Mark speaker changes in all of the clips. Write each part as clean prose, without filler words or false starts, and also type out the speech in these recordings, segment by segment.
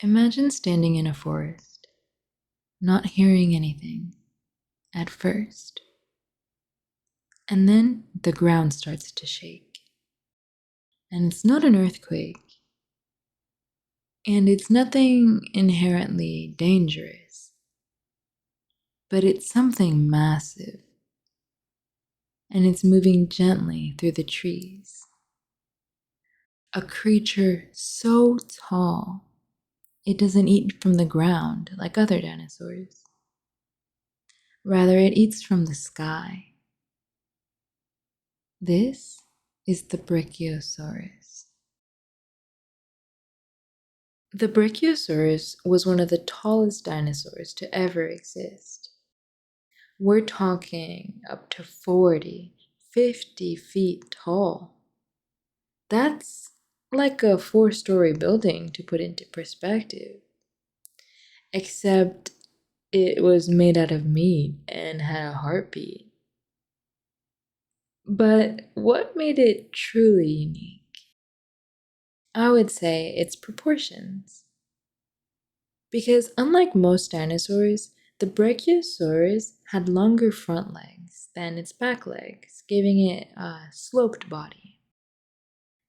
Speaker 1: Imagine standing in a forest, not hearing anything at first, and then the ground starts to shake. And it's not an earthquake, and it's nothing inherently dangerous, but it's something massive, and it's moving gently through the trees. A creature so tall, it doesn't eat from the ground like other dinosaurs. Rather, it eats from the sky. This is the Brachiosaurus. The Brachiosaurus was one of the tallest dinosaurs to ever exist. We're talking up to 40, 50 feet tall. That's like a 4-story building to put into perspective. Except it was made out of meat and had a heartbeat. But what made it truly unique? I would say its proportions. Because unlike most dinosaurs, the Brachiosaurus had longer front legs than its back legs, giving it a sloped body.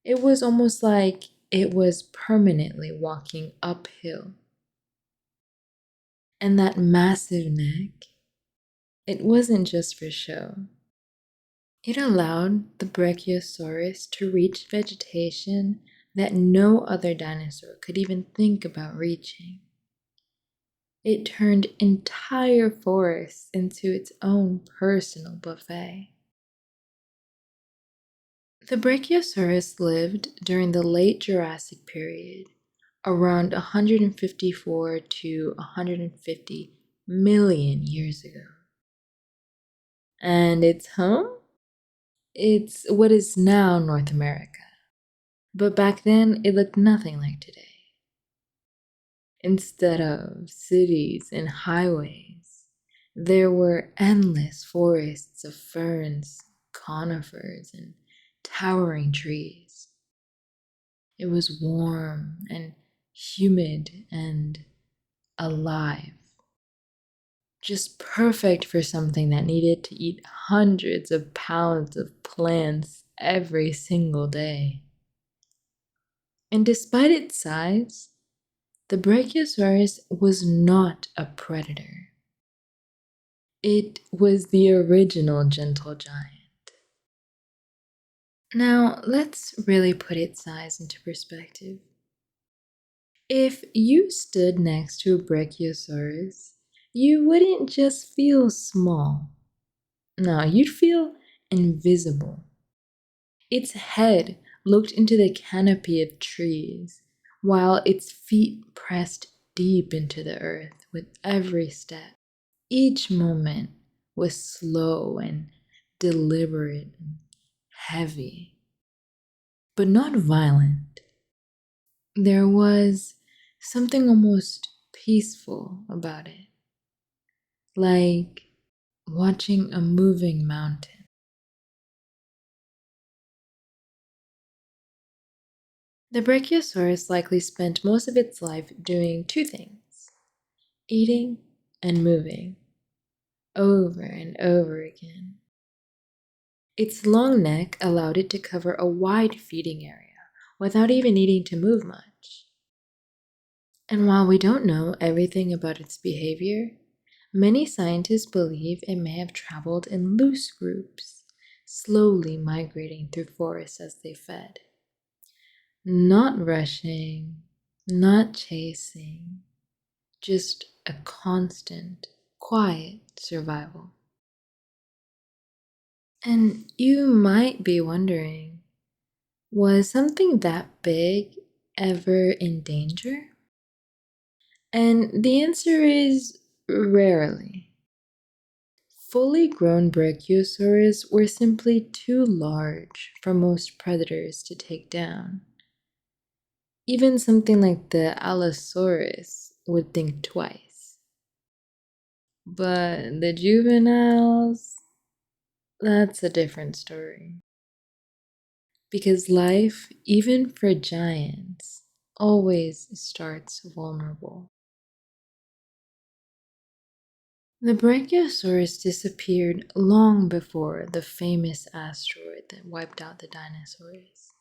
Speaker 1: It was almost like it was permanently walking uphill. And that massive neck, it wasn't just for show. It allowed the Brachiosaurus to reach vegetation that no other dinosaur could even think about reaching. It turned entire forests into its own personal buffet. The Brachiosaurus lived during the late Jurassic period, around 154 to 150 million years ago. And its home? It's what is now North America. But back then, it looked nothing like today. Instead of cities and highways, there were endless forests of ferns, conifers, and towering trees. It was warm and humid and alive. Just perfect for something that needed to eat hundreds of pounds of plants every single day. And despite its size, the Brachiosaurus was not a predator. It was the original gentle giant. Now, let's really put its size into perspective. If you stood next to a Brachiosaurus, you wouldn't just feel small. No, you'd feel invisible. Its head looked into the canopy of trees, while its feet pressed deep into the earth with every step. Each moment was slow and deliberate and heavy, but not violent. There was something almost peaceful about it, like watching a moving mountain. The Brachiosaurus likely spent most of its life doing two things: eating and moving, over and over again. Its long neck allowed it to cover a wide feeding area without even needing to move much. And while we don't know everything about its behavior, many scientists believe it may have traveled in loose groups, slowly migrating through forests as they fed. Not rushing, not chasing, just a constant, quiet survival. And you might be wondering, was something that big ever in danger? And the answer is rarely. Fully grown brachiosaurs were simply too large for most predators to take down. Even something like the Allosaurus would think twice. But the juveniles, that's a different story. Because life, even for giants, always starts vulnerable. The Brachiosaurus disappeared long before the famous asteroid that wiped out the dinosaurs.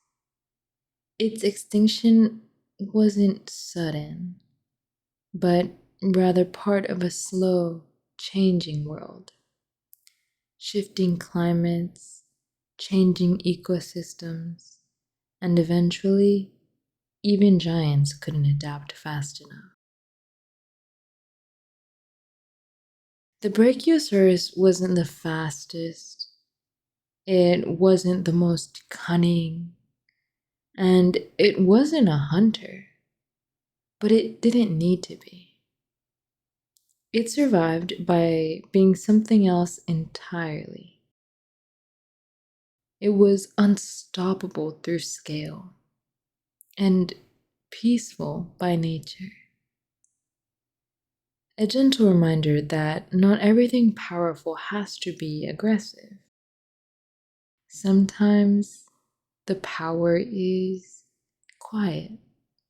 Speaker 1: Its extinction wasn't sudden, but rather part of a slow, changing world. Shifting climates, changing ecosystems, and eventually, even giants couldn't adapt fast enough. The Brachiosaurus wasn't the fastest, it wasn't the most cunning, and it wasn't a hunter, but it didn't need to be. It survived by being something else entirely. It was unstoppable through scale and peaceful by nature. A gentle reminder that not everything powerful has to be aggressive. Sometimes the power is quiet.